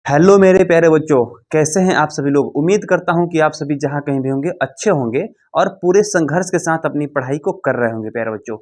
Hello मेरे प्यारे बच्चों, कैसे हैं आप सभी लोग। उम्मीद करता हूं कि आप सभी जहां कहीं भी होंगे अच्छे होंगे और पूरे संघर्ष के साथ अपनी पढ़ाई को कर रहे होंगे। प्यारे बच्चों,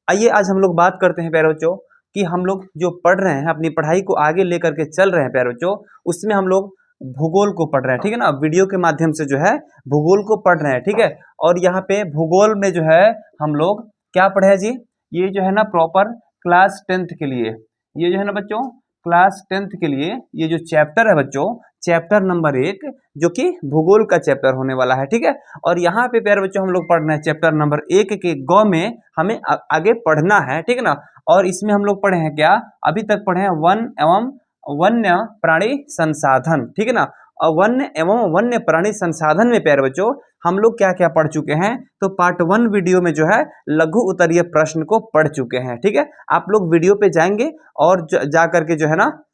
आइए आज हम लोग बात करते हैं प्यारे बच्चों कि हम लोग जो पढ़ रहे हैं अपनी पढ़ाई को आगे लेकर के चल रहे हैं प्यारे बच्चों, उसमें हम लोग भूगोल को पढ़ रहे हैं। ठीक है ना, वीडियो के माध्यम से जो है भूगोल को पढ़ रहे हैं। ठीक है, और यहाँ पे भूगोल में जो है हम लोग क्या पढ़े हैं जी, ये जो है ना प्रॉपर क्लास 10th के लिए, ये जो है ना बच्चों क्लास 10th के लिए ये जो चैप्टर है बच्चों, चैप्टर नंबर 1 जो कि भूगोल का चैप्टर होने वाला है। ठीक है, और यहाँ पे प्यारे बच्चों हम लोग पढ़ रहे हैं चैप्टर नंबर 1 के ग में हमें आगे पढ़ना है। ठीक है ना, और इसमें हम लोग पढ़े हैं क्या, अभी तक पढ़े हैं वन एवं वन्य प्राणी संसाधन। ठीक है ना, और वन्य एवं वन्य प्राणी संसाधन में प्यारे बच्चों हम लोग क्या क्या पढ़ चुके हैं, तो पार्ट 1 वीडियो में जो है लघु उत्तरीय प्रश्न को पढ़ चुके हैं। ठीक है, आप लोग वीडियो पे जाएंगे और जा करके जो है ना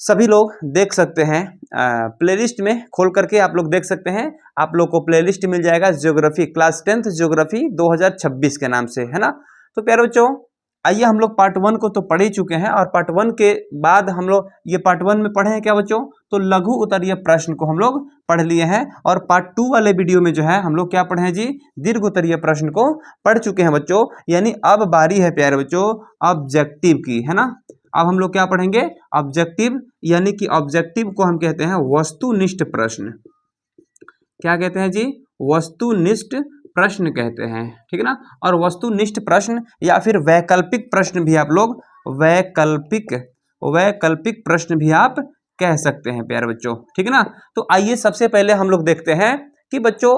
सभी लोग देख सकते हैं, प्लेलिस्ट में खोल करके आप लोग देख सकते हैं। आप लोग को प्लेलिस्ट मिल जाएगा ज्योग्राफी, क्लास 10th ज्योग्राफी 2026 के नाम से, है ना। तो प्यारे बच्चों आइए हम लोग पार्ट 1 को तो पढ़ ही चुके हैं, और पार्ट 1 के बाद हम लोग ये पार्ट 1 में पढ़े हैं क्या बच्चों, तो लघु उत्तरीय प्रश्न को हम लोग पढ़ लिए हैं। और पार्ट 2 वाले वीडियो में जो है हम लोग क्या पढ़े हैं जी, दीर्घ उत्तरीय प्रश्न को पढ़ चुके हैं बच्चों। यानी अब बारी है प्यारे बच्चों ऑब्जेक्टिव की, है ना। अब हम लोग क्या पढ़ेंगे, ऑब्जेक्टिव, यानी कि ऑब्जेक्टिव को हम कहते हैं वस्तुनिष्ठ प्रश्न। क्या कहते हैं जी, वस्तुनिष्ठ प्रश्न कहते हैं। ठीक है ना, और वस्तुनिष्ठ प्रश्न या फिर वैकल्पिक प्रश्न भी आप लोग वैकल्पिक प्रश्न भी आप कह सकते हैं प्यारे बच्चों। ठीक है ना, तो आइए सबसे पहले हम लोग देखते हैं कि बच्चों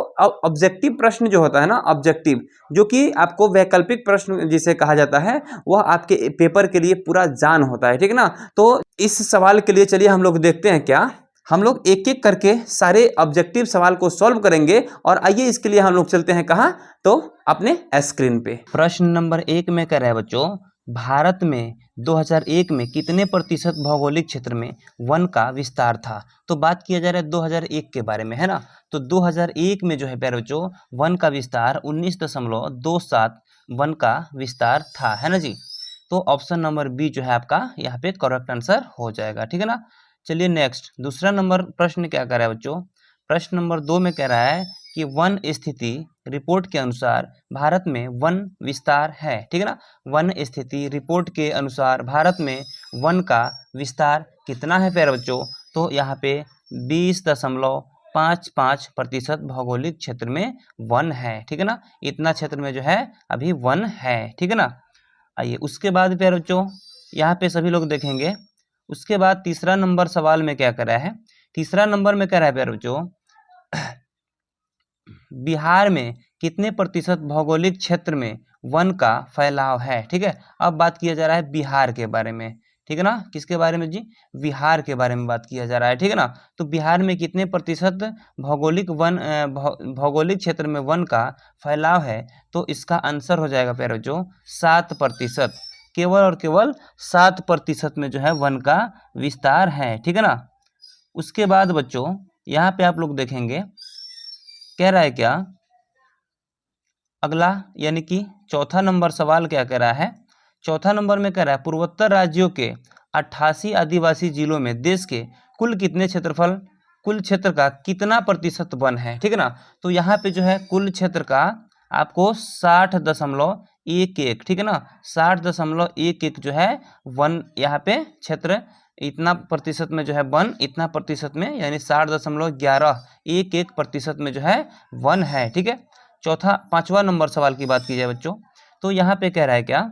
ऑब्जेक्टिव प्रश्न जो होता है ना, ऑब्जेक्टिव जो कि आपको वैकल्पिक प्रश्न जिसे कहा जाता है, वह आपके पेपर के लिए पूरा जान होता है। ठीक है ना, तो इस सवाल के लिए चलिए हम लोग देखते हैं क्या, हम लोग एक एक करके सारे ऑब्जेक्टिव सवाल को सॉल्व करेंगे। और आइए इसके लिए हम लोग चलते हैं कहाँ, तो अपने स्क्रीन पे। प्रश्न नंबर 1 में कह रहा है बच्चों, भारत में 2001 में कितने प्रतिशत भौगोलिक क्षेत्र में वन का विस्तार था। तो बात किया जा रहा है 2001 के बारे में, है ना। तो 2001 में जो है प्यारे बच्चों वन का विस्तार 19.27 वन का विस्तार था, है ना जी। तो ऑप्शन नंबर बी जो है आपका यहाँ पे करेक्ट आंसर हो जाएगा। ठीक है ना, चलिए नेक्स्ट दूसरा नंबर प्रश्न क्या कर रहा है बच्चों, प्रश्न नंबर 2 में कह रहा है कि वन स्थिति रिपोर्ट के अनुसार भारत में वन विस्तार है। ठीक है ना, वन स्थिति रिपोर्ट के अनुसार भारत में वन का विस्तार कितना है प्यारे बच्चों, तो यहाँ पे 20.55% भौगोलिक क्षेत्र में वन है। ठीक है ना, इतना क्षेत्र में जो है अभी वन है। ठीक है ना, आइए उसके बाद प्यारे बच्चों यहाँ पे सभी लोग देखेंगे। उसके बाद तीसरा नंबर सवाल में क्या कर रहा है, तीसरा नंबर में कह रहा है प्यारे बच्चों बिहार में कितने प्रतिशत भौगोलिक क्षेत्र में वन का फैलाव है। ठीक है, अब बात किया जा रहा है बिहार के बारे में। ठीक है ना, किसके बारे में जी, बिहार के बारे में बात किया जा रहा है। ठीक है ना, तो बिहार में कितने प्रतिशत भौगोलिक क्षेत्र में वन का फैलाव है, तो इसका आंसर हो जाएगा प्यारे बच्चों 7%। केवल और केवल 7% में जो है वन का विस्तार है। ठीक है ना, उसके बाद बच्चों यहाँ पे आप लोग देखेंगे कह रहा है क्या, अगला यानी कि चौथा नंबर सवाल क्या कह रहा है, चौथा नंबर में कह रहा है पूर्वोत्तर राज्यों के 88 आदिवासी जिलों में देश के कुल कितने क्षेत्रफल, कुल क्षेत्र का कितना प्रतिशत वन है। ठीक है ना, तो यहाँ पे जो है कुल क्षेत्र का आपको 60.11, ठीक है ना, 60.11 जो है वन यहाँ पे क्षेत्र, इतना प्रतिशत में जो है वन, इतना प्रतिशत में यानी 60.1111% में जो है वन है। ठीक है, पांचवा नंबर सवाल की बात की जाए बच्चों, तो यहाँ पे कह रहा है क्या,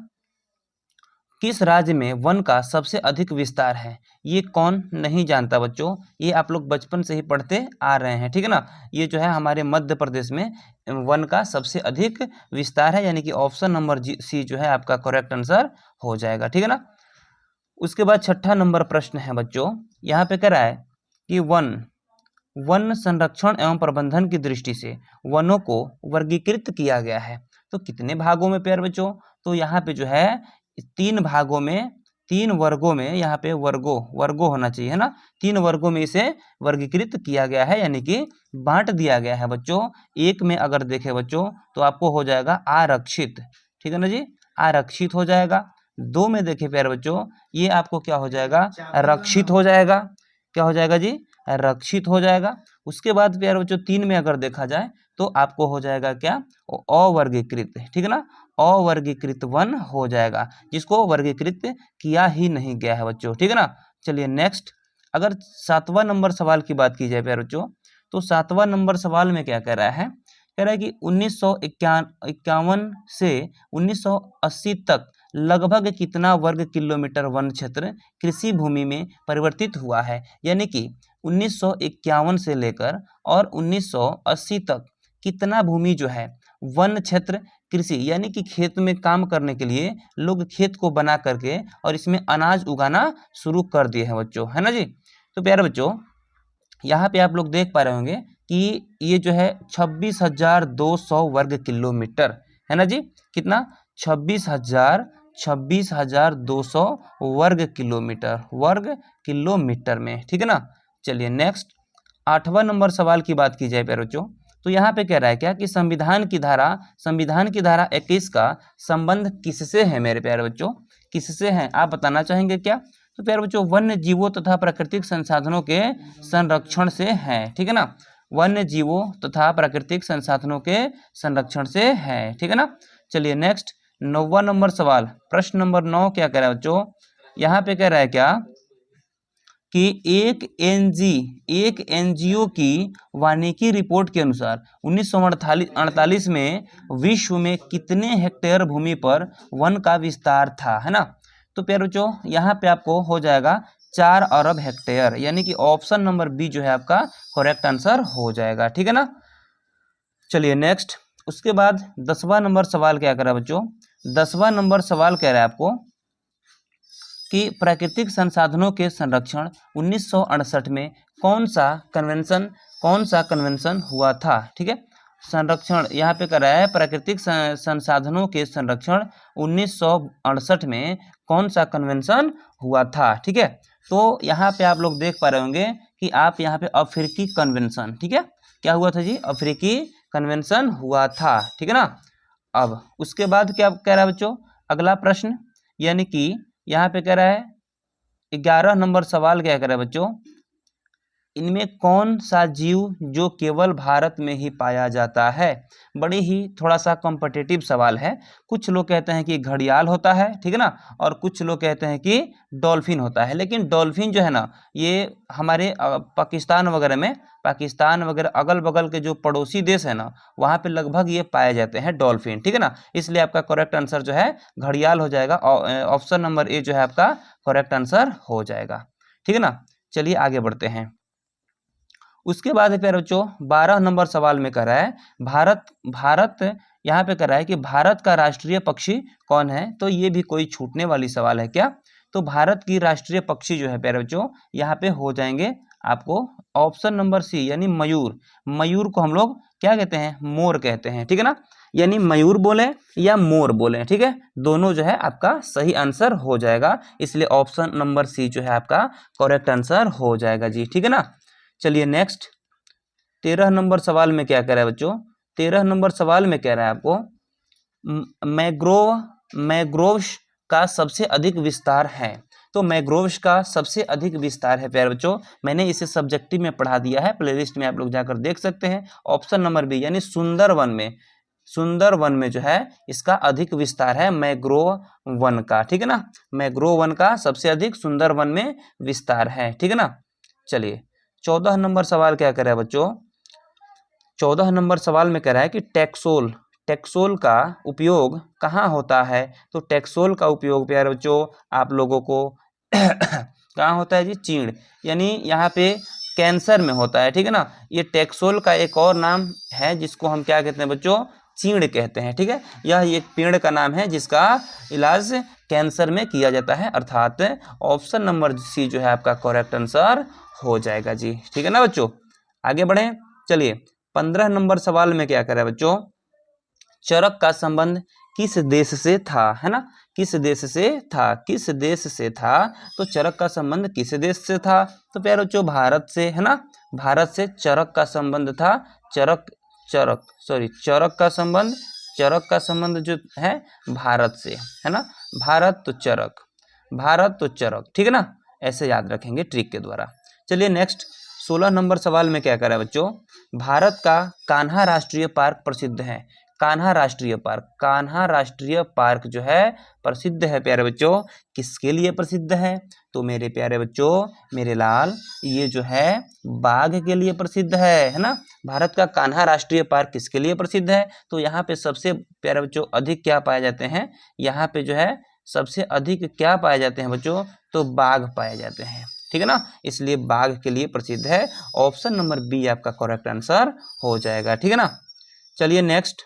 किस राज्य में वन का सबसे अधिक विस्तार है। ये कौन नहीं जानता बच्चों, ये आप लोग बचपन से ही पढ़ते आ रहे हैं। ठीक है ना, ये जो है हमारे मध्य प्रदेश में वन का सबसे अधिक विस्तार है, यानी कि ऑप्शन नंबर सी जो है आपका करेक्ट आंसर हो जाएगा। ठीक है ना, उसके बाद छठा नंबर प्रश्न है बच्चों, यहाँ पे कह रहा है कि वन संरक्षण एवं प्रबंधन की दृष्टि से वनों को वर्गीकृत किया गया है, तो कितने भागों में प्यारे बच्चों, तो यहाँ पे जो है 3 भागों में, 3 वर्गों में, यहाँ पे वर्गो होना चाहिए, है ना, 3 वर्गों में इसे वर्गीकृत किया गया है, यानी कि बांट दिया गया है बच्चों। एक में अगर देखें बच्चों तो आपको हो जाएगा आरक्षित, ठीक है ना जी, आरक्षित हो जाएगा। 2 में देखें प्यारे बच्चों ये आपको क्या हो जाएगा, रक्षित हो जाएगा। क्या हो जाएगा जी, रक्षित हो जाएगा। उसके बाद प्यारे बच्चों 3 में अगर देखा जाए तो आपको हो जाएगा क्या, अवर्गीकृत, ठीक है ना, अवर्गीकृत वन हो जाएगा, जिसको वर्गीकृत किया ही नहीं गया है बच्चों, ठीक है ना। चलिए नेक्स्ट, अगर 7वां नंबर सवाल की बात की जाए प्यारे बच्चों, तो 7वां नंबर सवाल में क्या कह रहा है, कह रहा है कि 1951 से 1980 तक लगभग कितना वर्ग किलोमीटर वन क्षेत्र कृषि भूमि में परिवर्तित हुआ है। यानी कि 1951 से लेकर और 1980 तक कितना भूमि जो है वन क्षेत्र कृषि यानी कि खेत में काम करने के लिए लोग खेत को बना करके और इसमें अनाज उगाना शुरू कर दिए हैं बच्चों, है ना जी। तो प्यारे बच्चों यहाँ पे आप लोग देख पा रहे होंगे कि ये जो है 26,200 वर्ग किलोमीटर है ना जी, कितना 26,200 वर्ग किलोमीटर में, ठीक है ना। चलिए नेक्स्ट, 8वां नंबर सवाल की बात की जाए प्यारे बच्चों, तो यहाँ पे कह रहा है क्या कि संविधान की धारा 21 का संबंध किससे है मेरे प्यारे बच्चों, किससे है आप बताना चाहेंगे क्या। तो प्यारे बच्चों वन्य जीवों तथा प्राकृतिक संसाधनों के संरक्षण से है, ठीक है ना, वन्य जीवों तथा प्राकृतिक संसाधनों के संरक्षण से है, ठीक है ना। चलिए नेक्स्ट, 9वां नंबर सवाल, प्रश्न नंबर 9 क्या कह रहा है बच्चों, यहाँ पे कह रहा है क्या कि एक एनजीओ की वानिकी रिपोर्ट के अनुसार 1948 में विश्व में कितने हेक्टेयर भूमि पर वन का विस्तार था, है ना। तो प्यारे बच्चों यहाँ पे आपको हो जाएगा 4 अरब हेक्टेयर, यानी कि ऑप्शन नंबर बी जो है आपका करेक्ट आंसर हो जाएगा, ठीक है ना। चलिए नेक्स्ट, उसके बाद 10वां नंबर सवाल क्या कर रहा है बच्चों, 10वां नंबर सवाल कह रहा है आपको कि प्राकृतिक संसाधनों के संरक्षण 1968 में कौन सा कन्वेंशन हुआ था, ठीक है। संरक्षण यहाँ पे कर रहा है प्राकृतिक संसाधनों के संरक्षण 1968 में कौन सा कन्वेंशन हुआ था, ठीक है। तो यहाँ पे आप लोग देख पा रहे होंगे कि आप यहाँ पे अफ्रीकी कन्वेंशन, ठीक है, क्या हुआ था जी, अफ्रीकी कन्वेंशन हुआ था, ठीक है ना। अब उसके बाद क्या कह रहा है बच्चों, अगला प्रश्न, यानी कि यहाँ पे कह रहा है 11 नंबर सवाल क्या कह रहा है बच्चों, इनमें कौन सा जीव जो केवल भारत में ही पाया जाता है। बड़ी ही थोड़ा सा कॉम्पिटिटिव सवाल है, कुछ लोग कहते हैं कि घड़ियाल होता है, ठीक है ना, और कुछ लोग कहते हैं कि डॉल्फिन होता है। लेकिन डॉल्फिन जो है ना, ये हमारे पाकिस्तान वगैरह अगल बगल के जो पड़ोसी देश है ना, वहाँ पे लगभग ये पाए जाते हैं डॉल्फिन, ठीक है ना। इसलिए आपका करेक्ट आंसर जो है घड़ियाल हो जाएगा, ऑप्शन नंबर ए जो है आपका करेक्ट आंसर हो जाएगा, ठीक है ना। चलिए आगे बढ़ते हैं। उसके बाद है प्यारे बच्चों 12 नंबर सवाल में कह रहा है भारत यहाँ पे कह रहा है कि भारत का राष्ट्रीय पक्षी कौन है। तो ये भी कोई छूटने वाली सवाल है क्या। तो भारत की राष्ट्रीय पक्षी जो है प्यारे बच्चों यहाँ पे हो जाएंगे आपको ऑप्शन नंबर सी, यानी मयूर। मयूर को हम लोग क्या कहते हैं, मोर कहते हैं, ठीक है ना। यानी मयूर बोले या मोर बोले, ठीक है, दोनों जो है आपका सही आंसर हो जाएगा। इसलिए ऑप्शन नंबर सी जो है आपका करेक्ट आंसर हो जाएगा जी, ठीक है ना। चलिए नेक्स्ट, 13 नंबर सवाल में क्या कह रहा है बच्चों, 13 नंबर सवाल में कह रहा है आपको मैग्रोव्स का सबसे अधिक विस्तार है। तो मैग्रोव्स का सबसे अधिक विस्तार है प्यारे बच्चों, मैंने इसे सब्जेक्टिव में पढ़ा दिया है, प्लेलिस्ट में आप लोग जाकर देख सकते हैं। ऑप्शन नंबर बी, यानी सुंदरवन में जो है इसका अधिक विस्तार है मैग्रोव वन का, ठीक है ना। मैग्रोव वन का सबसे अधिक सुंदरवन में विस्तार है, ठीक है ना। चलिए 14 नंबर सवाल क्या कर रहा है बच्चों, 14 नंबर सवाल में कह रहा है कि टेक्सोल का उपयोग कहाँ होता है। तो टेक्सोल का उपयोग प्यारे बच्चों आप लोगों को कहाँ होता है जी, चीड़, यानी यहाँ पे कैंसर में होता है, ठीक है ना। ये टेक्सोल का एक और नाम है जिसको हम क्या कहते हैं बच्चों, चीड़ कहते हैं, ठीक है। यह एक पेड़ का नाम है जिसका इलाज कैंसर में किया जाता है, अर्थात ऑप्शन नंबर सी जो है आपका करेक्ट आंसर हो जाएगा जी, ठीक है ना बच्चों। आगे बढ़े, चलिए 15 नंबर सवाल में क्या कर रहा है बच्चों, चरक का संबंध किस देश से था, है ना, किस देश से था। तो चरक का संबंध किस देश से था। तो प्यारे बच्चों भारत से, है ना, भारत से चरक का संबंध था। चरक का संबंध जो है भारत से, है ना, भारत तो चरक, ठीक है ना, ऐसे याद रखेंगे ट्रिक के द्वारा। चलिए नेक्स्ट 16 नंबर सवाल में क्या करा है बच्चों, भारत का कान्हा राष्ट्रीय पार्क प्रसिद्ध है। कान्हा राष्ट्रीय पार्क, कान्हा राष्ट्रीय पार्क जो है प्रसिद्ध है प्यारे बच्चों, किसके लिए प्रसिद्ध है? तो मेरे प्यारे बच्चों, मेरे लाल, ये जो है बाघ के लिए प्रसिद्ध है ना। भारत का कान्हा राष्ट्रीय पार्क किसके लिए प्रसिद्ध है? तो यहाँ पे सबसे प्यारे बच्चों अधिक क्या पाए जाते हैं? यहाँ पे जो है सबसे अधिक क्या पाए जाते हैं बच्चों? तो बाघ पाए जाते हैं, ठीक है ना, इसलिए बाघ के लिए प्रसिद्ध है। ऑप्शन नंबर बी आपका करेक्ट आंसर हो जाएगा, ठीक है ना। चलिए नेक्स्ट,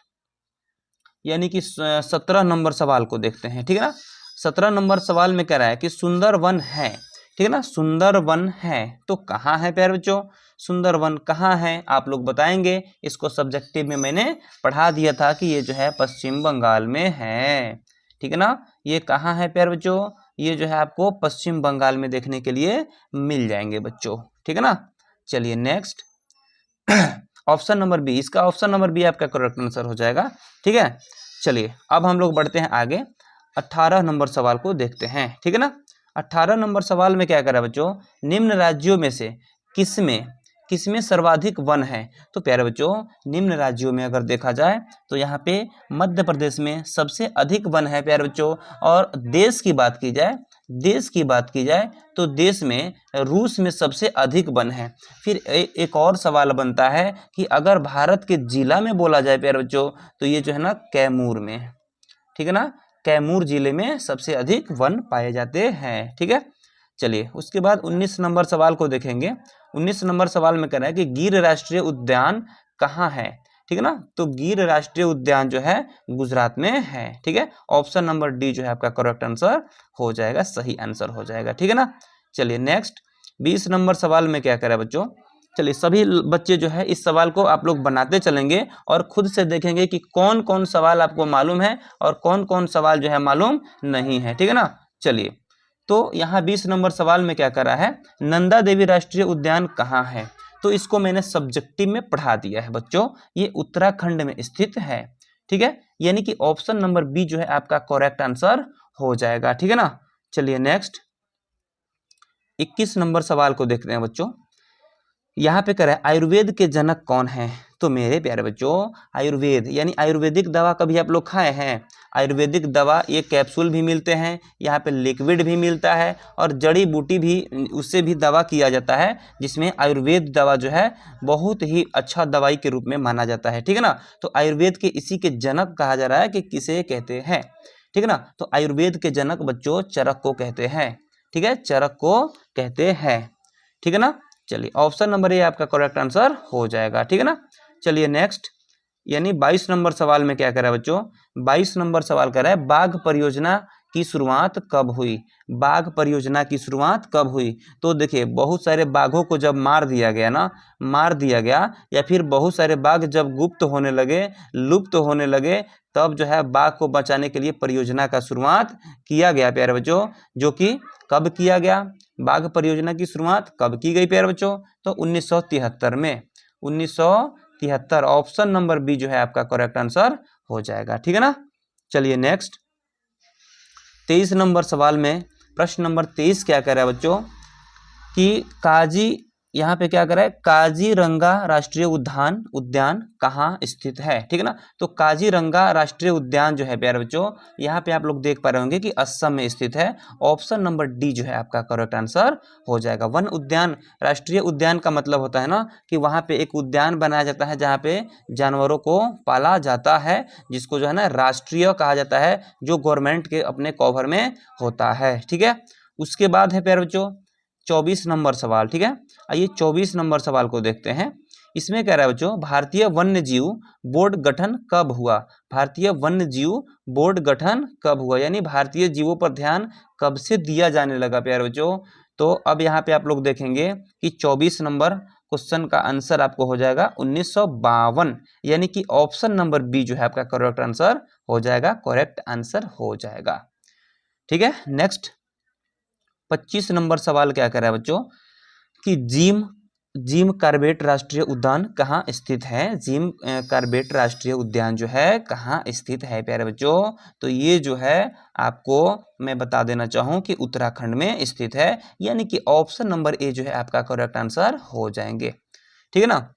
यानी कि 17 नंबर सवाल को देखते हैं, ठीक है ना। 17 नंबर सवाल में कह रहा है कि सुंदर वन है, ठीक है ना, सुंदर वन है तो कहाँ है प्यारे बच्चों? सुंदर वन कहाँ है आप लोग बताएंगे। इसको सब्जेक्टिव में मैंने पढ़ा दिया था कि ये जो है पश्चिम बंगाल में है, ठीक है ना। ये कहाँ है प्यारे बच्चों? ये जो है आपको पश्चिम बंगाल में देखने के लिए मिल जाएंगे बच्चों, ठीक है ना। चलिए नेक्स्ट ऑप्शन नंबर बी, इसका ऑप्शन नंबर बी आपका करेक्ट आंसर हो जाएगा, ठीक है। चलिए अब हम लोग बढ़ते हैं आगे, 18 नंबर सवाल को देखते हैं, ठीक है ना। 18 नंबर सवाल में क्या करा बच्चों, निम्न राज्यों में से किसमें किसमें सर्वाधिक वन है? तो प्यारे बच्चों, निम्न राज्यों में अगर देखा जाए तो यहाँ पे मध्य प्रदेश में सबसे अधिक वन है प्यारे बच्चों। और देश की बात की जाए, देश की बात की जाए तो देश में रूस में सबसे अधिक वन है। फिर एक और सवाल बनता है कि अगर भारत के जिला में बोला जाए प्यारे बच्चों तो ये जो है ना कैमूर में, ठीक है ना, कैमूर जिले में सबसे अधिक वन पाए जाते हैं, ठीक है। चलिए उसके बाद 19 नंबर सवाल को देखेंगे। 19 नंबर सवाल में कह रहा है कि गिर राष्ट्रीय उद्यान कहाँ है, ठीक है ना। तो गिर राष्ट्रीय उद्यान जो है गुजरात में है, ठीक है। ऑप्शन नंबर डी जो है आपका करेक्ट आंसर हो जाएगा, सही आंसर हो जाएगा, ठीक है ना। चलिए नेक्स्ट 20 नंबर सवाल में क्या कह रहा है बच्चों, चलिए सभी बच्चे जो है इस सवाल को आप लोग बनाते चलेंगे और खुद से देखेंगे कि कौन कौन सवाल आपको मालूम है और कौन कौन सवाल जो है मालूम नहीं है, ठीक है ना। चलिए तो यहाँ 20 नंबर सवाल में क्या करा है, नंदा देवी राष्ट्रीय उद्यान कहाँ है? तो इसको मैंने सब्जेक्टिव में पढ़ा दिया है बच्चों, ये उत्तराखंड में स्थित है, ठीक है। यानी कि ऑप्शन नंबर बी जो है आपका करेक्ट आंसर हो जाएगा, ठीक है ना। चलिए नेक्स्ट 21 नंबर सवाल को देखते हैं बच्चों। यहाँ पे कह रहा है आयुर्वेद के जनक कौन है? तो मेरे प्यारे बच्चों, आयुर्वेद यानी आयुर्वेदिक दवा कभी आप लोग खाए हैं? आयुर्वेदिक दवा ये कैप्सूल भी मिलते हैं, यहाँ पे लिक्विड भी मिलता है और जड़ी बूटी भी, उससे भी दवा किया जाता है, जिसमें आयुर्वेद दवा जो है बहुत ही अच्छा दवाई के रूप में माना जाता है, ठीक है ना। तो आयुर्वेद के इसी के जनक कहा जा रहा है कि किसे कहते हैं, ठीक है ना। तो आयुर्वेद के जनक बच्चों चरक को कहते हैं, ठीक है, चरक को कहते हैं, ठीक है ना। चलिए ऑप्शन नंबर ए आपका करेक्ट आंसर हो जाएगा, ठीक है ना। चलिए नेक्स्ट, यानी 22 नंबर सवाल में क्या कर रहा है बच्चों, 22 नंबर सवाल कर रहा है बाघ परियोजना की शुरुआत कब हुई? बाघ परियोजना की शुरुआत कब हुई? तो देखिए बहुत सारे बाघों को जब मार दिया गया ना, मार दिया गया या फिर बहुत सारे बाघ जब गुप्त होने लगे, लुप्त होने लगे, तब जो है बाघ को बचाने के लिए परियोजना का शुरुआत किया गया प्यारे बच्चों। जो कि कब किया गया, बाघ परियोजना की शुरुआत कब की गई प्यारे बच्चों? तो 1973 में, 1973, ऑप्शन नंबर बी जो है आपका करेक्ट आंसर हो जाएगा, ठीक है ना। चलिए नेक्स्ट 23 नंबर सवाल में प्रश्न नंबर 23 क्या कह रहा है बच्चों कि काजी, यहाँ पे क्या कर रहा है, काजीरंगा राष्ट्रीय उद्यान कहाँ स्थित है, ठीक है ना। तो काजीरंगा राष्ट्रीय उद्यान जो है प्यारे बच्चों, यहाँ पे आप लोग देख पा रहे होंगे कि असम में स्थित है। ऑप्शन नंबर डी जो है आपका करेक्ट आंसर हो जाएगा। वन उद्यान, राष्ट्रीय उद्यान का मतलब होता है ना कि वहाँ पे एक उद्यान बनाया जाता है जहाँ पे जानवरों को पाला जाता है, जिसको जो है ना राष्ट्रीय कहा जाता है, जो गवर्नमेंट के अपने कवर में होता है, ठीक है। उसके बाद है प्यारे बच्चों 24 नंबर सवाल, ठीक है। आइए 24 नंबर सवाल को देखते हैं। इसमें कह रहा है बच्चों भारतीय वन्य जीव बोर्ड गठन कब हुआ? भारतीय वन्य जीव बोर्ड गठन कब हुआ, यानी भारतीय जीवों पर ध्यान कब से दिया जाने लगा प्यारे बच्चों? तो अब यहाँ पे आप लोग देखेंगे कि 24 नंबर क्वेश्चन का आंसर आपको हो जाएगा 1952, यानी कि ऑप्शन नंबर बी जो है आपका करेक्ट आंसर हो जाएगा, करेक्ट आंसर हो जाएगा, ठीक है। नेक्स्ट 25 नंबर सवाल क्या कर रहा है बच्चों कि जिम जिम कॉर्बेट राष्ट्रीय उद्यान कहाँ स्थित है? जिम कॉर्बेट राष्ट्रीय उद्यान जो है कहाँ स्थित है प्यारे बच्चों? तो ये जो है आपको मैं बता देना चाहूँ कि उत्तराखंड में स्थित है, यानी कि ऑप्शन नंबर ए जो है आपका करेक्ट आंसर हो जाएंगे। ठीक है ना।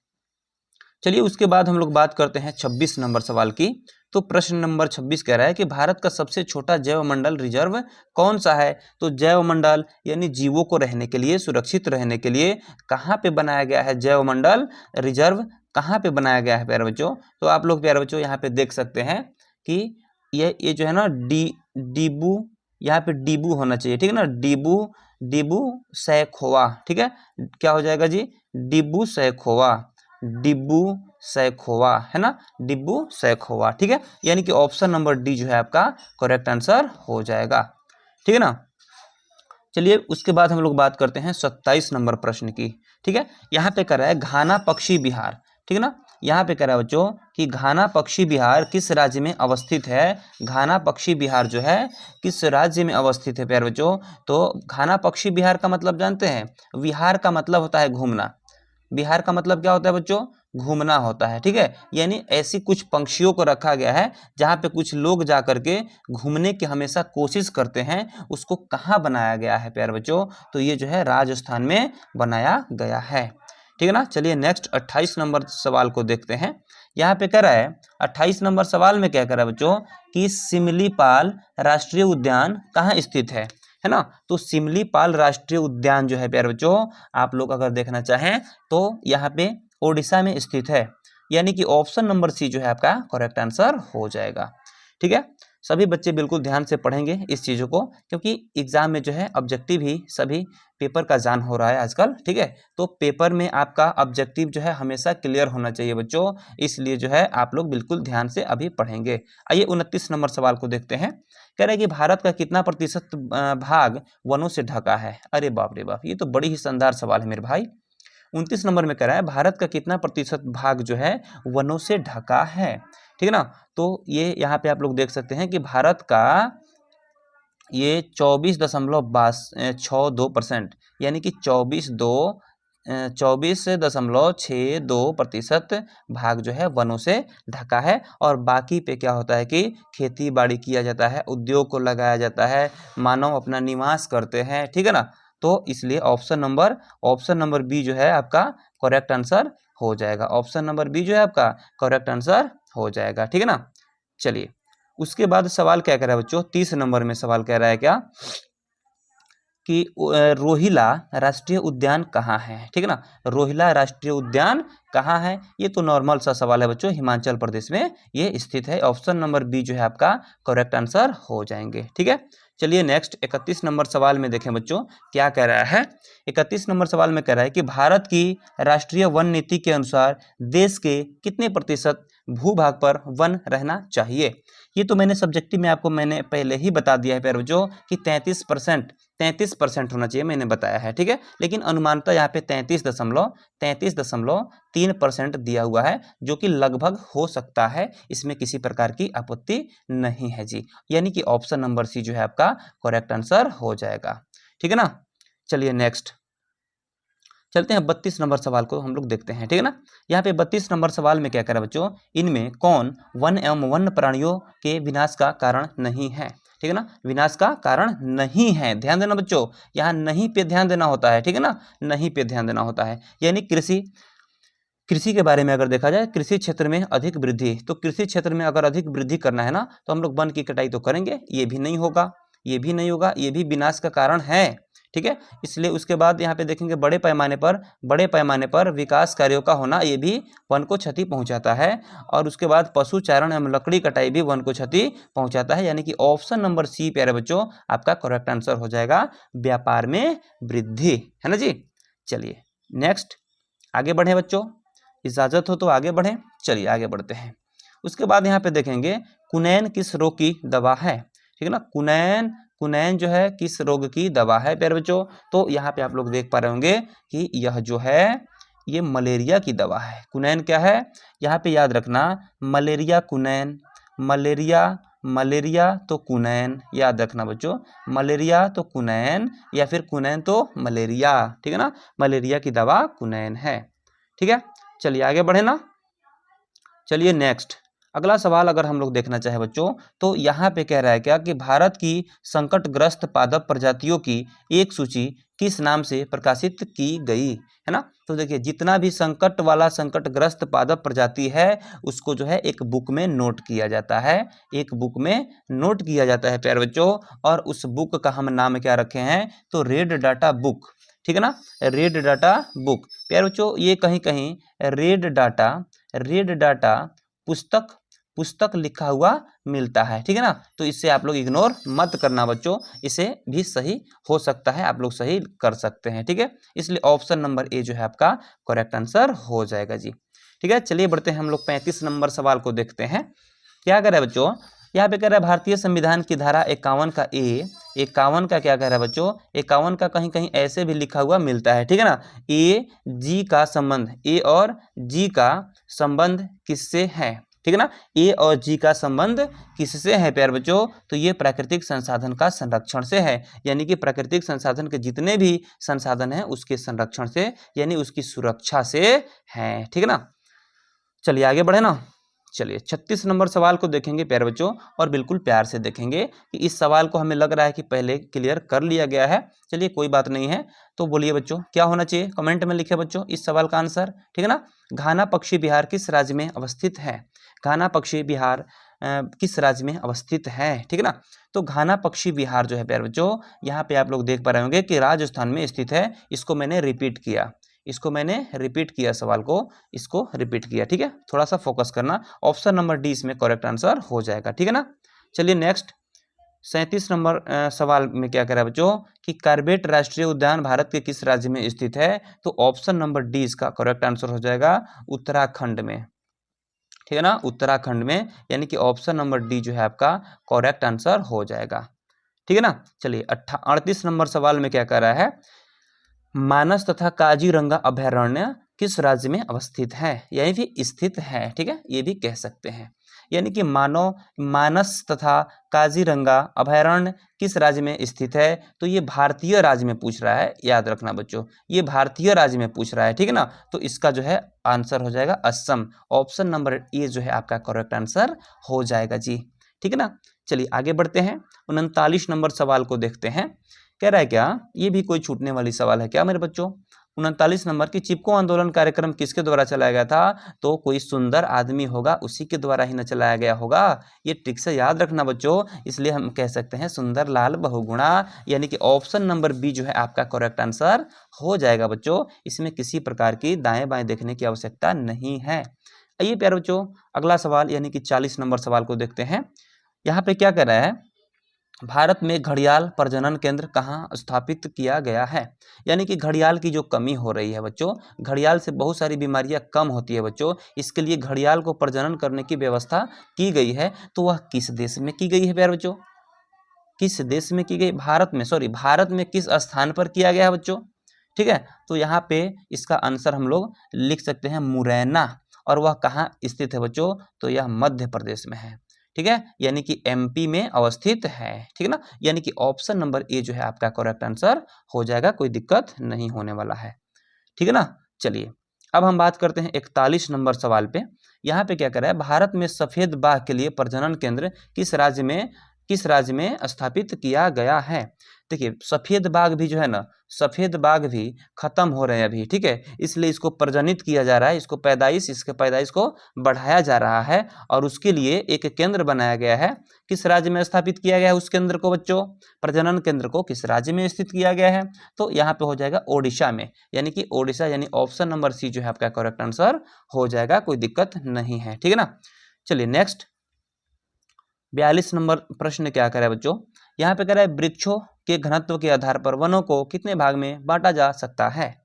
चलिए उसके बाद हम लोग बात करते हैं 26 नंबर सवाल की। तो प्रश्न नंबर 26 कह रहा है कि भारत का सबसे छोटा जैवमंडल रिजर्व कौन सा है? तो जैवमंडल यानी जीवों को रहने के लिए, सुरक्षित रहने के लिए कहाँ पे बनाया गया है जैवमंडल रिजर्व? कहाँ पे बनाया गया है प्यारे बच्चों? तो आप लोग प्यारे बच्चों यहाँ पे देख सकते हैं कि ये जो है ना डीबू, यहाँ पे डीबू होना चाहिए, ठीक है ना। डीबू, डीबू सैखोवा, ठीक है। क्या हो जाएगा जी? डिब्बू सैखोवा, डिब्बू सैखोवा, है ना, डिब्बू सैखोवा, ठीक है। यानी कि ऑप्शन नंबर डी जो है आपका करेक्ट आंसर हो जाएगा। ठीक है ना। चलिए उसके बाद हम लोग बात करते हैं 27 नंबर प्रश्न की। ठीक है, यहाँ पे कर रहा है घाना पक्षी विहार, ठीक है ना। यहाँ पे कह रहा है बच्चों कि घाना पक्षी विहार किस राज्य में अवस्थित है? घाना पक्षी विहार जो है किस राज्य में अवस्थित है प्यारे बच्चों? तो घाना पक्षी विहार का मतलब जानते हैं? विहार का मतलब होता है घूमना। बिहार का मतलब क्या होता है बच्चों? घूमना होता है, ठीक है। यानी ऐसी कुछ पंक्षियों को रखा गया है जहाँ पे कुछ लोग जा करके घूमने की हमेशा कोशिश करते हैं। उसको कहाँ बनाया गया है प्यारे बच्चों? तो ये जो है राजस्थान में बनाया गया है। ठीक है ना। चलिए नेक्स्ट 28 नंबर सवाल को देखते हैं। यहाँ पे कह रहा है 28 नंबर सवाल में क्या कह रहा है बच्चों कि सिमलीपाल राष्ट्रीय उद्यान कहाँ स्थित है ना। तो सिमलीपाल राष्ट्रीय उद्यान जो है प्यारे बच्चों, आप लोग अगर देखना चाहें तो यहाँ पे ओडिशा में स्थित है, यानी कि ऑप्शन नंबर सी जो है आपका करेक्ट आंसर हो जाएगा। ठीक है, सभी बच्चे बिल्कुल ध्यान से पढ़ेंगे इस चीज़ों को, क्योंकि एग्जाम में जो है ऑब्जेक्टिव ही सभी पेपर का जान हो रहा है आजकल। ठीक है, तो पेपर में आपका ऑब्जेक्टिव जो है हमेशा क्लियर होना चाहिए बच्चों, इसलिए जो है आप लोग बिल्कुल ध्यान से अभी पढ़ेंगे। आइए 29 नंबर सवाल को देखते हैं। कह रहे हैं कि भारत का कितना प्रतिशत भाग वनों से ढका है? अरे बाप रे बाप, ये तो बड़ी ही शानदार सवाल है मेरे भाई। 29 नंबर में कह रहा है भारत का कितना प्रतिशत भाग जो है वनों से ढका है, ठीक है ना। तो ये यहाँ पे आप लोग देख सकते हैं कि भारत का ये 24.62%, यानी कि 24.62% भाग जो है वनों से ढका है। और बाकी पे क्या होता है कि खेती बाड़ी किया जाता है, उद्योग को लगाया जाता है, मानव अपना निवास करते हैं, ठीक है ना। तो इसलिए ऑप्शन नंबर बी जो है आपका करेक्ट आंसर हो जाएगा। ऑप्शन नंबर बी जो है आपका करेक्ट आंसर हो जाएगा, ठीक है ना। चलिए उसके बाद सवाल क्या कह रहा है बच्चों, 30 नंबर में सवाल कह रहा है क्या कि रोहिला राष्ट्रीय उद्यान कहाँ है, ठीक है ना। रोहिला राष्ट्रीय उद्यान कहाँ है? ये तो नॉर्मल सा सवाल है बच्चों, हिमाचल प्रदेश में ये स्थित है। ऑप्शन नंबर बी जो है आपका करेक्ट आंसर हो जाएंगे, ठीक है। चलिए नेक्स्ट 31 नंबर सवाल में देखें बच्चों क्या कह रहा है। 31 नंबर सवाल में कह रहा है कि भारत की राष्ट्रीय वन नीति के अनुसार देश के कितने प्रतिशत भूभाग पर वन रहना चाहिए? ये तो मैंने सब्जेक्टिव में आपको मैंने पहले ही बता दिया है प्यारे बच्चों कि 33% होना चाहिए, मैंने बताया है, ठीक है। लेकिन अनुमानतः यहाँ पे 33.3% दिया हुआ है, जो कि लगभग हो सकता है, इसमें किसी प्रकार की आपत्ति नहीं है जी। यानी कि ऑप्शन नंबर सी जो है आपका करेक्ट आंसर हो जाएगा, ठीक है ना। चलिए नेक्स्ट चलते हैं 32 नंबर सवाल को हम लोग देखते हैं, ठीक है ना। यहाँ पे 32 नंबर सवाल में क्या कह रहा है बच्चों, इनमें कौन वन एवं वन्य प्राणियों के विनाश का कारण नहीं है, ठीक है ना। विनाश का कारण नहीं है, ध्यान देना बच्चों, यहाँ नहीं पे ध्यान देना होता है, ठीक है ना, नहीं पे ध्यान देना होता है। यानी कृषि के बारे में अगर देखा जाए, कृषि क्षेत्र में अधिक वृद्धि, तो कृषि क्षेत्र में अगर अधिक वृद्धि करना है ना, तो हम लोग वन की कटाई तो करेंगे, ये भी नहीं होगा, ये भी नहीं होगा, ये भी विनाश का कारण है, ठीक है। इसलिए उसके बाद यहाँ पे देखेंगे बड़े पैमाने पर विकास कार्यों का होना, ये भी वन को क्षति पहुंचाता है। और उसके बाद पशुचारण एवं लकड़ी कटाई भी वन को क्षति पहुंचाता है। यानी कि ऑप्शन नंबर सी प्यारे बच्चों आपका करेक्ट आंसर हो जाएगा, व्यापार में वृद्धि, है ना जी। चलिए नेक्स्ट आगे बढ़े बच्चों, इजाजत हो तो आगे बढ़ें। चलिए आगे बढ़ते हैं। उसके बाद यहाँ पे देखेंगे कुनैन किस रोग की दवा है, ठीक है ना। कुनैन जो है किस रोग की दवा है प्यारे बच्चों? तो यहाँ पे आप लोग देख पा रहे होंगे कि यह जो है ये मलेरिया की दवा है। कुनैन क्या है यहाँ पे याद रखना, मलेरिया कुनैन, मलेरिया मलेरिया तो कुनैन, याद रखना बच्चों, मलेरिया तो कुनैन या फिर कुनैन तो मलेरिया, ठीक है ना, मलेरिया की दवा कुनैन है। ठीक है, चलिए आगे बढ़े ना। चलिए नेक्स्ट अगला सवाल अगर हम लोग देखना चाहे बच्चों, तो यहाँ पे कह रहा है क्या कि भारत की संकटग्रस्त पादप प्रजातियों की एक सूची किस नाम से प्रकाशित की गई, है ना। तो देखिए जितना भी संकट वाला संकटग्रस्त पादप प्रजाति है उसको जो है एक बुक में नोट किया जाता है, एक बुक में नोट किया जाता है प्यारे बच्चों, और उस बुक का हम नाम क्या रखे हैं, तो रेड डाटा बुक, ठीक है ना, रेड डाटा बुक। प्यारे बच्चों ये कहीं कहीं रेड डाटा पुस्तक लिखा हुआ मिलता है, ठीक है ना, तो इससे आप लोग इग्नोर मत करना बच्चों, इसे भी सही हो सकता है, आप लोग सही कर सकते हैं, ठीक है, इसलिए ऑप्शन नंबर ए जो है आपका करेक्ट आंसर हो जाएगा जी। ठीक है, चलिए बढ़ते हैं हम लोग 35 नंबर सवाल को देखते हैं। क्या कह रहा है बच्चों, यहाँ पे कह रहा है भारतीय संविधान की धारा 51 का ए, 51 का क्या कह रहा है बच्चों, 51 का कहीं कहीं ऐसे भी लिखा हुआ मिलता है, ठीक है ना, ए जी का संबंध, ए और जी का संबंध किससे है, ठीक है ना, ए और जी का संबंध किससे है प्यारे बच्चों, तो ये प्राकृतिक संसाधन का संरक्षण से है, यानी कि प्राकृतिक संसाधन के जितने भी संसाधन हैं उसके संरक्षण से यानी उसकी सुरक्षा से है, ठीक है ना। चलिए आगे बढ़े ना। चलिए 36 नंबर सवाल को देखेंगे प्यारे बच्चों, और बिल्कुल प्यार से देखेंगे कि इस सवाल को हमें लग रहा है कि पहले क्लियर कर लिया गया है, चलिए कोई बात नहीं है। तो बोलिए बच्चों क्या होना चाहिए, कमेंट में लिखे बच्चों इस सवाल का आंसर, ठीक है ना। घाना पक्षी बिहार किस राज्य में अवस्थित है, घाना पक्षी बिहार किस राज्य में अवस्थित है, ठीक है ना। तो घाना पक्षी बिहार जो है प्यारे बच्चों, यहाँ पे आप लोग देख पा रहे होंगे कि राजस्थान में स्थित है, इसको मैंने रिपीट किया सवाल को, इसको रिपीट किया, ठीक है, थोड़ा सा फोकस करना, ऑप्शन नंबर डी इसमें करेक्ट आंसर हो जाएगा, ठीक है ना। चलिए नेक्स्ट 37 नंबर सवाल में क्या कह रहा है बच्चों कि कार्बेट राष्ट्रीय उद्यान भारत के किस राज्य में स्थित है, तो ऑप्शन नंबर डी इसका करेक्ट आंसर हो जाएगा उत्तराखंड में, ठीक है ना, उत्तराखंड में, यानी कि ऑप्शन नंबर डी जो है आपका करेक्ट आंसर हो जाएगा, ठीक है ना। चलिए 38 नंबर सवाल में क्या कह रहा है, मानस तथा काजीरंगा अभयारण्य किस राज्य में अवस्थित है, यानी कि स्थित है, ठीक है, ये भी कह सकते हैं, यानी कि मानस तथा काजीरंगा अभयारण्य किस राज्य में स्थित है, तो ये भारतीय राज्य में पूछ रहा है, याद रखना बच्चों, ये भारतीय राज्य में पूछ रहा है, ठीक है ना, तो इसका जो है आंसर हो जाएगा असम, ऑप्शन नंबर ए जो है आपका करेक्ट आंसर हो जाएगा जी, ठीक है ना। चलिए आगे बढ़ते हैं, 39 नंबर सवाल को देखते हैं। कह रहा है क्या, ये भी कोई छूटने वाली सवाल है क्या मेरे बच्चों, 39 नंबर की चिपको आंदोलन कार्यक्रम किसके द्वारा चलाया गया था, तो कोई सुंदर आदमी होगा उसी के द्वारा ही न चलाया गया होगा, ये ट्रिक से याद रखना बच्चों, इसलिए हम कह सकते हैं सुंदर लाल बहुगुणा, यानी कि ऑप्शन नंबर बी जो है आपका करेक्ट आंसर हो जाएगा बच्चों, इसमें किसी प्रकार की दाएं बाएं देखने की आवश्यकता नहीं है। आइए प्यारे बच्चों अगला सवाल यानी कि 40 नंबर सवाल को देखते हैं। यहाँ पे क्या कर रहा है, भारत में घड़ियाल प्रजनन केंद्र कहाँ स्थापित किया गया है, यानी कि घड़ियाल की जो कमी हो रही है बच्चों, घड़ियाल से बहुत सारी बीमारियां कम होती है बच्चों, इसके लिए घड़ियाल को प्रजनन करने की व्यवस्था की गई है, तो वह किस देश में की गई है प्यारे बच्चों, किस देश में की गई, भारत में किस स्थान पर किया गया है बच्चों, ठीक है, तो यहाँ पे इसका आंसर हम लोग लिख सकते हैं मुरैना, और वह कहाँ स्थित है बच्चों, तो यह मध्य प्रदेश में है, ठीक है, यानी कि एमपी में अवस्थित है, ठीक है ना, यानी कि ऑप्शन नंबर ए जो है आपका करेक्ट आंसर हो जाएगा, कोई दिक्कत नहीं होने वाला है, ठीक है ना। चलिए अब हम बात करते हैं 41 नंबर सवाल पे। यहाँ पे क्या कर रहा है, भारत में सफेद बाघ के लिए प्रजनन केंद्र किस राज्य में स्थापित किया गया है। देखिए सफेद बाघ भी जो है ना, सफेद बाघ भी खत्म हो रहे हैं अभी, ठीक है, इसलिए इसको प्रजनित किया जा रहा है, इसके पैदाइश को बढ़ाया जा रहा है, और उसके लिए एक केंद्र बनाया गया है, किस राज्य में स्थापित किया गया है उस केंद्र को बच्चों, प्रजनन केंद्र को किस राज्य में स्थित किया गया है, तो यहाँ पे हो जाएगा ओडिशा में, यानी कि ओडिशा, यानी ऑप्शन नंबर सी जो है आपका करेक्ट आंसर हो जाएगा, कोई दिक्कत नहीं है, ठीक है ना। चलिए नेक्स्ट 42 नंबर प्रश्न क्या कह रहा है बच्चों, यहाँ पे कह रहा है वृक्षों के घनत्व के आधार पर वनों को कितने भाग में बांटा जा सकता है,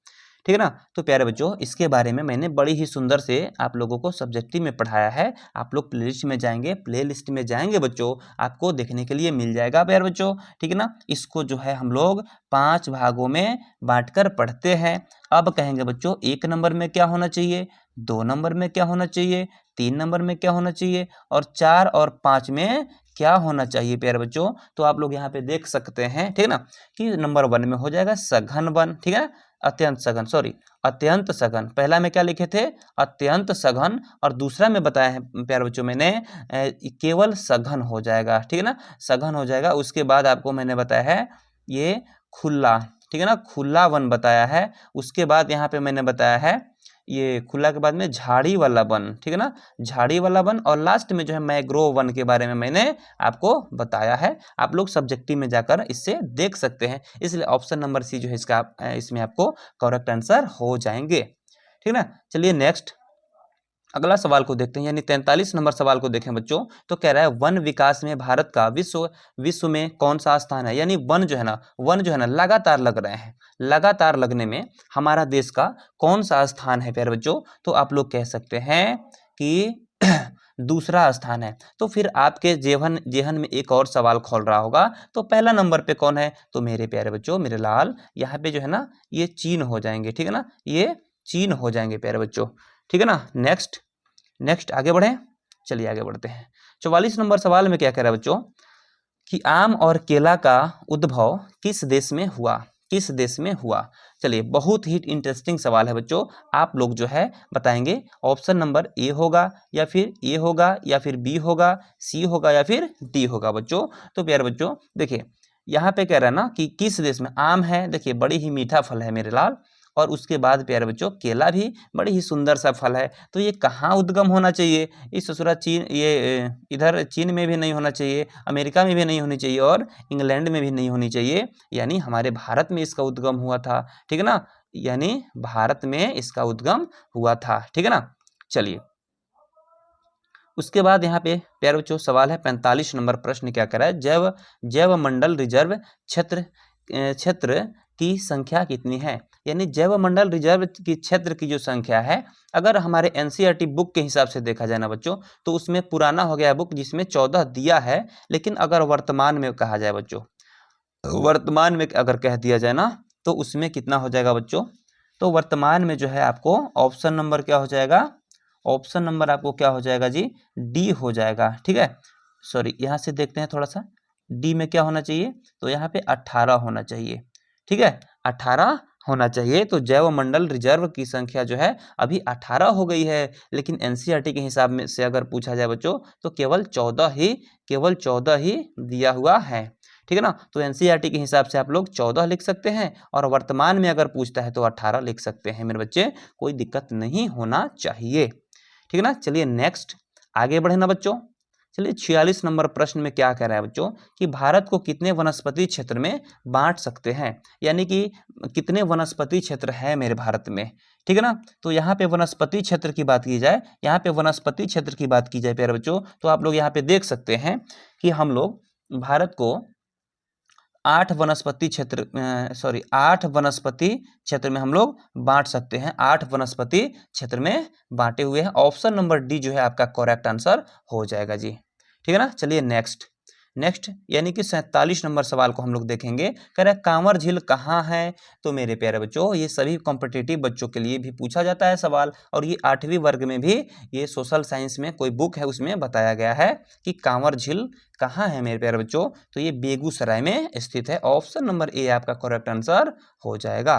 ठीक है ना। तो प्यारे बच्चों, इसके बारे में मैंने बड़ी ही सुंदर से आप लोगों को सब्जेक्टिव में पढ़ाया है। आप लोग प्लेलिस्ट में जाएंगे, प्लेलिस्ट में जाएंगे बच्चों, आपको देखने के लिए मिल जाएगा प्यारे बच्चों, ठीक है ना। इसको जो है हम लोग 5 भागों में बांटकर पढ़ते हैं। अब कहेंगे बच्चों 1 नंबर में क्या होना चाहिए, 2 नंबर में क्या होना चाहिए, 3 नंबर में क्या होना चाहिए, और 4 और 5 में क्या होना चाहिए प्यारे बच्चों। तो आप लोग यहाँ पे देख सकते हैं, ठीक है ना, कि नंबर 1 में हो जाएगा सघन वन, ठीक है, अत्यंत सघन, सॉरी अत्यंत सघन। पहला में क्या लिखे थे, अत्यंत सघन, और दूसरा में बताया है प्यारे बच्चों मैंने केवल सघन हो जाएगा, ठीक है ना, सघन हो जाएगा। उसके बाद आपको मैंने बताया है ये खुला, ठीक है ना, खुला वन बताया है। उसके बाद यहाँ पे मैंने बताया है ये खुला के बाद में झाड़ी वाला वन, ठीक है ना, झाड़ी वाला वन, और लास्ट में जो है मैंग्रोव वन के बारे में मैंने आपको बताया है। आप लोग सब्जेक्टिव में जाकर इससे देख सकते हैं, इसलिए ऑप्शन नंबर सी जो है इसका इसमें आपको करेक्ट आंसर हो जाएंगे, ठीक है ना। चलिए नेक्स्ट अगला सवाल को देखते हैं, यानी 43 नंबर सवाल को देखें बच्चों। तो कह रहा है वन विकास में भारत का विश्व में कौन सा स्थान है। यानी वन जो है ना लगातार लग रहे हैं, लगातार लगने में हमारा देश का कौन सा स्थान है प्यारे बच्चों। तो आप लोग कह सकते हैं कि दूसरा स्थान है। तो फिर आपके जेहन में एक और सवाल खोल रहा होगा, तो पहला नंबर पे कौन है। तो मेरे प्यारे बच्चों, मेरे लाल, यहाँ पे जो है ना ये चीन हो जाएंगे, ठीक है ना, ये चीन हो जाएंगे प्यारे बच्चों, ठीक है ना। नेक्स्ट आगे बढ़े, चलिए आगे बढ़ते हैं। 44 नंबर सवाल में क्या कह रहा है बच्चों कि आम और केला का उद्भव किस देश में हुआ, किस देश में हुआ। चलिए बहुत ही इंटरेस्टिंग सवाल है बच्चों। आप लोग जो है बताएंगे ऑप्शन नंबर ए होगा, या फिर ए होगा, या फिर बी होगा, सी होगा, या फिर डी होगा बच्चों। तो प्यारे बच्चों देखिए यहाँ पे कह रहा है ना कि किस देश में। आम है, देखिए बड़ी ही मीठा फल है मेरे लाल, और उसके बाद प्यारे बच्चों केला भी बड़ी ही सुंदर सा फल है। तो ये कहाँ उद्गम होना चाहिए, इस ससुरा चीन, ये इधर चीन में भी नहीं होना चाहिए, अमेरिका में भी नहीं होनी चाहिए, और इंग्लैंड में भी नहीं होनी चाहिए, यानी हमारे भारत में इसका उद्गम हुआ था, ठीक है ना, यानी भारत में इसका उद्गम हुआ था, ठीक है ना। चलिए उसके बाद यहाँ पे प्यारे बच्चों सवाल है 45 नंबर प्रश्न क्या कर रहा है, जैव मंडल रिजर्व क्षेत्र की संख्या कितनी है। यानी जैव मंडल रिजर्व की क्षेत्र की जो संख्या है, अगर हमारे एनसीईआरटी बुक के हिसाब से देखा जाए ना बच्चों, तो उसमें पुराना हो गया बुक जिसमें 14 दिया है, लेकिन अगर वर्तमान में कहा जाए बच्चों, वर्तमान में अगर कह दिया जाए ना, तो उसमें कितना हो जाएगा बच्चों। तो वर्तमान में जो है आपको ऑप्शन नंबर क्या हो जाएगा, ऑप्शन नंबर आपको क्या हो जाएगा जी, डी हो जाएगा, ठीक है। सॉरी यहाँ से देखते हैं थोड़ा सा, डी में क्या होना चाहिए, तो यहाँ पे 18 होना चाहिए, ठीक है, 18 होना चाहिए। तो जैव मंडल रिजर्व की संख्या जो है अभी 18 हो गई है, लेकिन एनसीईआरटी के हिसाब में से अगर पूछा जाए बच्चों, तो केवल 14 ही दिया हुआ है, ठीक है ना। तो एनसीईआरटी के हिसाब से आप लोग 14 लिख सकते हैं, और वर्तमान में अगर पूछता है तो 18 लिख सकते हैं मेरे बच्चे, कोई दिक्कत नहीं होना चाहिए, ठीक है ना। चलिए नेक्स्ट आगे बढ़े ना बच्चों। चलिए 46 नंबर प्रश्न में क्या कह रहा है बच्चों कि भारत को कितने वनस्पति क्षेत्र में बांट सकते हैं। यानी कि कितने वनस्पति क्षेत्र है मेरे भारत में, ठीक है ना। तो यहाँ पे वनस्पति क्षेत्र की बात की जाए, यहाँ पे वनस्पति क्षेत्र की बात की जाए प्यारे बच्चों, तो आप लोग यहाँ पे देख सकते हैं कि हम लोग भारत को 8 वनस्पति क्षेत्र में हम लोग बांट सकते हैं, 8 वनस्पति क्षेत्र में बांटे हुए हैं। ऑप्शन नंबर डी जो है आपका करेक्ट आंसर हो जाएगा जी, ठीक है ना। चलिए नेक्स्ट यानी कि 47 नंबर सवाल को हम लोग देखेंगे। कह रहा है कांवर झील कहाँ है। तो मेरे प्यारे बच्चों, ये सभी कॉम्पिटिटिव बच्चों के लिए भी पूछा जाता है सवाल, और ये 8वीं वर्ग में भी, ये सोशल साइंस में कोई बुक है उसमें बताया गया है कि कांवर झील कहाँ है मेरे प्यारे बच्चों। तो ये बेगूसराय में स्थित है। ऑप्शन नंबर ए आपका करेक्ट आंसर हो जाएगा,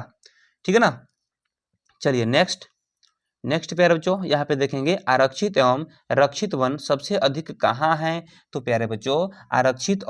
ठीक है ना। चलिए नेक्स्ट प्यारे बच्चों यहाँ पे देखेंगे आरक्षित एवं रक्षित वन सबसे अधिक कहाँ हैं। तो प्यारे बच्चों आरक्षित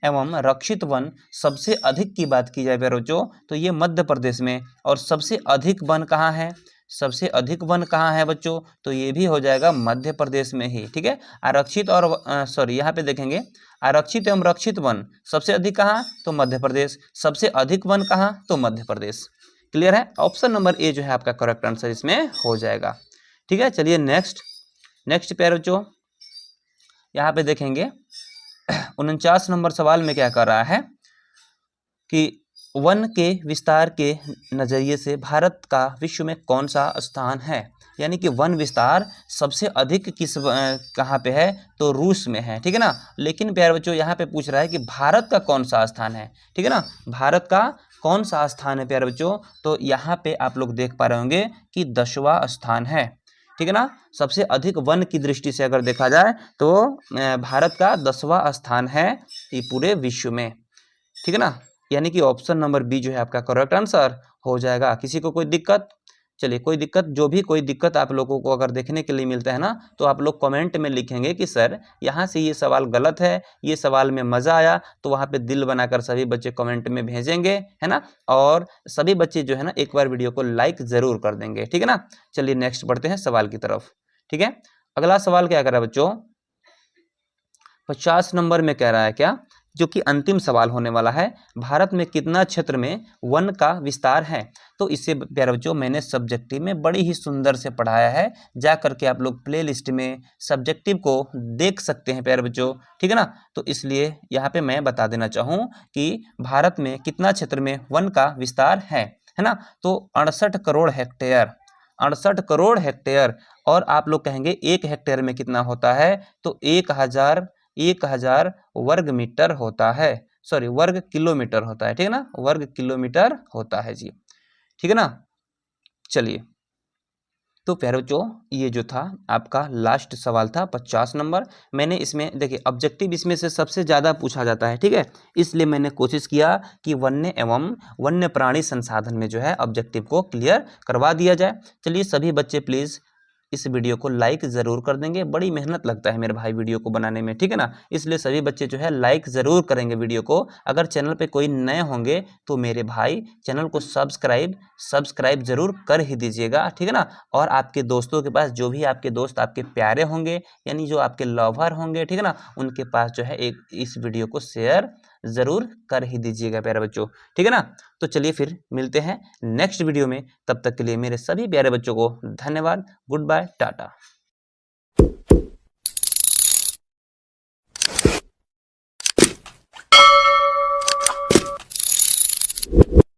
एवं रक्षित वन सबसे अधिक की बात की जाए प्यारे बच्चों, तो ये मध्य प्रदेश में। और सबसे अधिक वन कहाँ है, सबसे अधिक वन कहाँ है बच्चों, तो ये भी हो जाएगा मध्य प्रदेश में ही, ठीक है। आरक्षित और यहाँ पे देखेंगे आरक्षित एवं रक्षित वन सबसे अधिक कहाँ, तो मध्य प्रदेश। सबसे अधिक वन कहाँ, तो मध्य प्रदेश। क्लियर है, ऑप्शन नंबर ए जो है आपका करेक्ट आंसर इसमें हो जाएगा, ठीक है। चलिए नेक्स्ट प्यारे बच्चों यहाँ पे देखेंगे 49 नंबर सवाल में क्या कर रहा है कि वन के विस्तार के नज़रिए से भारत का विश्व में कौन सा स्थान है? यानी कि वन विस्तार सबसे अधिक कहाँ पे है? तो रूस में है, ठीक है ना। लेकिन प्यारे बच्चों यहाँ पे पूछ रहा है कि भारत का कौन सा स्थान है, ठीक है ना। भारत का कौन सा स्थान है प्यारे बच्चों? तो यहाँ पे आप लोग देख पा रहे होंगे कि 10वां स्थान है, ठीक है ना। सबसे अधिक वन की दृष्टि से अगर देखा जाए तो भारत का 10वां स्थान है ये पूरे विश्व में, ठीक है ना। यानी कि ऑप्शन नंबर बी जो है आपका करेक्ट आंसर हो जाएगा। किसी को कोई दिक्कत? चलिए, कोई दिक्कत, जो भी कोई दिक्कत आप लोगों को अगर देखने के लिए मिलता है ना, तो आप लोग कमेंट में लिखेंगे कि सर यहाँ से ये सवाल गलत है, ये सवाल में मज़ा आया, तो वहाँ पे दिल बनाकर सभी बच्चे कमेंट में भेजेंगे, है ना। और सभी बच्चे जो है ना एक बार वीडियो को लाइक ज़रूर कर देंगे, ठीक है ना। चलिए नेक्स्ट बढ़ते हैं सवाल की तरफ, ठीक है। अगला सवाल क्या कर रहा है बच्चों? 50 नंबर में कह रहा है क्या, जो कि अंतिम सवाल होने वाला है, भारत में कितना क्षेत्र में वन का विस्तार है? तो इससे प्यारे बच्चों मैंने सब्जेक्टिव में बड़ी ही सुंदर से पढ़ाया है, जा करके आप लोग प्ले लिस्ट में सब्जेक्टिव को देख सकते हैं प्यारे बच्चों, ठीक है ना। तो इसलिए यहाँ पे मैं बता देना चाहूँ कि भारत में कितना क्षेत्र में वन का विस्तार है ना। तो 68 करोड़ हेक्टेयर, 68 करोड़ हेक्टेयर। और आप लोग कहेंगे 1 हेक्टेयर में कितना होता है? तो 1000 वर्ग मीटर होता है, सॉरी वर्ग किलोमीटर होता है, ठीक है ना, वर्ग किलोमीटर होता है जी, ठीक है ना। चलिए, तो प्यारे बच्चों ये जो था आपका लास्ट सवाल था 50 नंबर। मैंने इसमें देखिए ऑब्जेक्टिव इसमें से सबसे ज़्यादा पूछा जाता है, ठीक है। इसलिए मैंने कोशिश किया कि वन्य एवं वन्य प्राणी संसाधन में जो है ऑब्जेक्टिव को क्लियर करवा दिया जाए। चलिए सभी बच्चे प्लीज़ इस वीडियो को लाइक ज़रूर कर देंगे, बड़ी मेहनत लगता है मेरे भाई वीडियो को बनाने में, ठीक है ना। इसलिए सभी बच्चे जो है लाइक ज़रूर करेंगे वीडियो को। अगर चैनल पे कोई नए होंगे तो मेरे भाई चैनल को सब्सक्राइब ज़रूर कर ही दीजिएगा, ठीक है ना। और आपके दोस्तों के पास, जो भी आपके दोस्त आपके प्यारे होंगे, यानी जो आपके लवर होंगे, ठीक है ना, उनके पास जो है एक इस वीडियो को शेयर ज़रूर कर ही दीजिएगा प्यारे बच्चों, ठीक है ना। तो चलिए फिर मिलते हैं नेक्स्ट वीडियो में, तब तक के लिए मेरे सभी प्यारे बच्चों को धन्यवाद, गुड बाय, टाटा।